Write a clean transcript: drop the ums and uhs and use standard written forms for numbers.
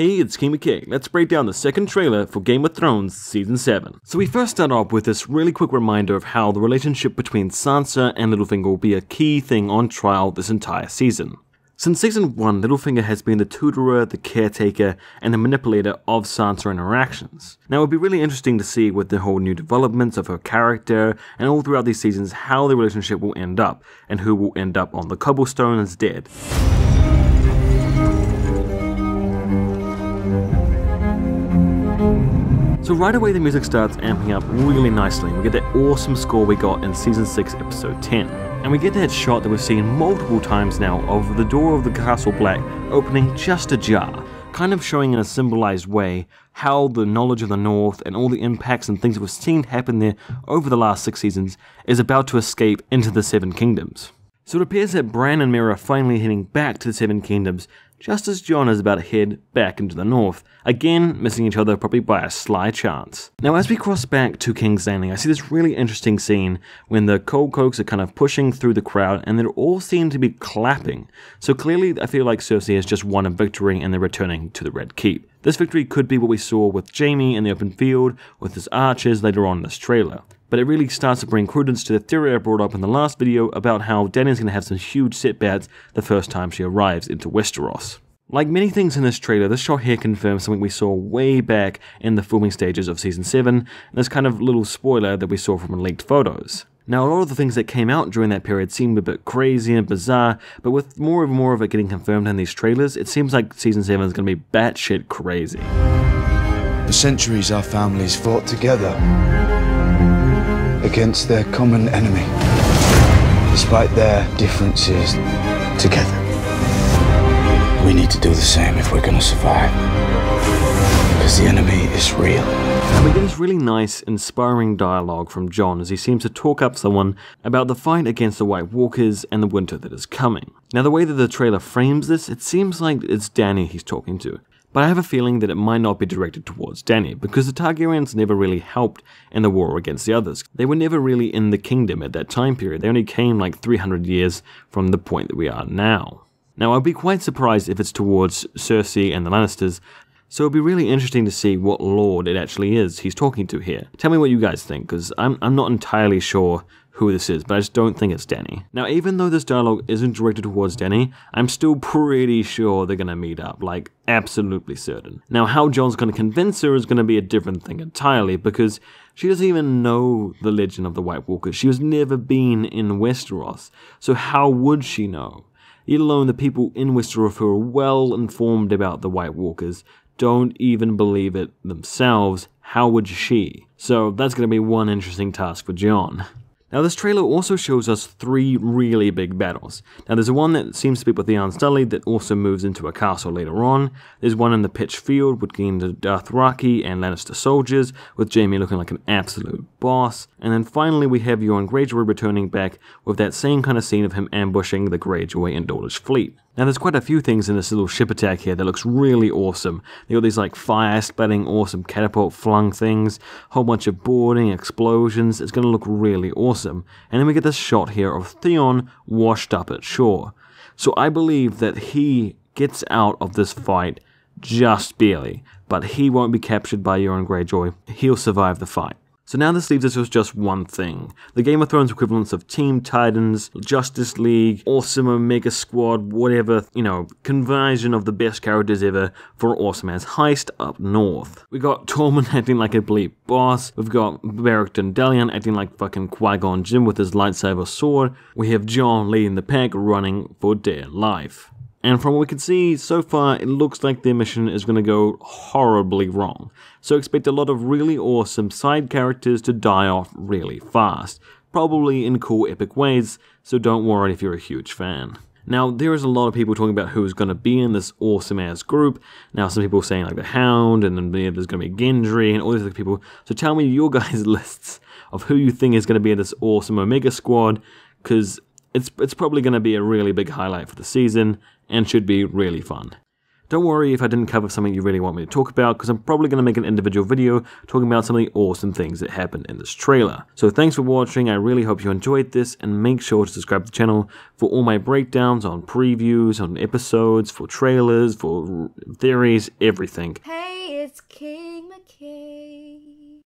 Hey, it's King McKay. Let's break down the second trailer for Game of Thrones Season 7. So we first start off with this really quick reminder of how the relationship between Sansa and Littlefinger will be a key thing on trial this entire season. Since Season 1, Littlefinger has been the tutorer, the caretaker, and the manipulator of Sansa interactions. Now it would be really interesting to see with the whole new developments of her character, and all throughout these seasons how the relationship will end up, and who will end up on the cobblestone as dead. So right away the music starts amping up really nicely. We get that awesome score we got in Season 6, Episode 10. And we get that shot that we've seen multiple times now of the door of the Castle Black opening just ajar, kind of showing in a symbolized way how the knowledge of the North and all the impacts and things that we've seen happen there over the last 6 seasons is about to escape into the Seven Kingdoms. So it appears that Bran and Mira are finally heading back to the Seven Kingdoms, just as Jon is about to head back into the north, again missing each other probably by a sly chance. Now as we cross back to King's Landing, I see this really interesting scene when the Cold Cokes are kind of pushing through the crowd and they all seem to be clapping. So clearly I feel like Cersei has just won a victory and they're returning to the Red Keep. This victory could be what we saw with Jaime in the open field with his archers later on in this trailer. But it really starts to bring credence to the theory I brought up in the last video about how Dany's going to have some huge setbacks the first time she arrives into Westeros. Like many things in this trailer, this shot here confirms something we saw way back in the filming stages of Season 7, and this kind of little spoiler that we saw from leaked photos. Now a lot of the things that came out during that period seemed a bit crazy and bizarre, but with more and more of it getting confirmed in these trailers, it seems like Season 7 is going to be batshit crazy. For centuries our families fought together against their common enemy, despite their differences, together. We need to do the same if we're gonna survive, because the enemy is real. And we get this really nice, inspiring dialogue from Jon as he seems to talk up someone about the fight against the White Walkers and the winter that is coming. Now the way that the trailer frames this, it seems like it's Dany he's talking to. But I have a feeling that it might not be directed towards Dany, because the Targaryens never really helped in the war against the others. They were never really in the kingdom at that time period. They only came like 300 years from the point that we are now. Now I'd be quite surprised if it's towards Cersei and the Lannisters, so it'd be really interesting to see what lord it actually is he's talking to here. Tell me what you guys think, because I'm not entirely sure who this is, but I just don't think it's Dany. Now even though this dialogue isn't directed towards Dany, I'm still pretty sure they're gonna meet up, like absolutely certain. Now how Jon's gonna convince her is gonna be a different thing entirely, because she doesn't even know the legend of the White Walkers. She has never been in Westeros, so how would she know? Let alone the people in Westeros who are well informed about the White Walkers don't even believe it themselves. How would she? So that's gonna be one interesting task for Jon. Now this trailer also shows us 3 really big battles. Now there's one that seems to be with the Unsullied that also moves into a castle later on. There's one in the pitch field with the Dothraki and Lannister soldiers, with Jaime looking like an absolute boss. And then finally we have Euron Greyjoy returning back with that same kind of scene of him ambushing the Greyjoy and Dolish fleet. Now there's quite a few things in this little ship attack here that looks really awesome. They got these like fire-splatting awesome catapult flung things, whole bunch of boarding, explosions. It's going to look really awesome. And then we get this shot here of Theon washed up at shore. So I believe that he gets out of this fight just barely, but he won't be captured by Euron Greyjoy. He'll survive the fight. So now this leaves us with just one thing. The Game of Thrones equivalents of Team Titans, Justice League, awesome Omega Squad, whatever, conversion of the best characters ever for an awesome ass heist up north. We got Tormund acting like a bleep boss. We've got Beric Dondarrion acting like fucking Qui-Gon Jinn with his lightsaber sword. We have Jon leading the pack running for dear life. And from what we can see so far, it looks like their mission is going to go horribly wrong. So expect a lot of really awesome side characters to die off really fast. Probably in cool epic ways, so don't worry if you're a huge fan. Now, there is a lot of people talking about who's going to be in this awesome-ass group. Now, some people saying like the Hound, and then there's going to be Gendry, and all these other people. So tell me your guys' lists of who you think is going to be in this awesome Omega Squad, because it's probably going to be a really big highlight for the season, and should be really fun. Don't worry if I didn't cover something you really want me to talk about, because I'm probably going to make an individual video talking about some of the awesome things that happened in this trailer. So thanks for watching, I really hope you enjoyed this, and make sure to subscribe to the channel for all my breakdowns on previews, on episodes, for trailers, for theories, everything. Hey, it's King McKay.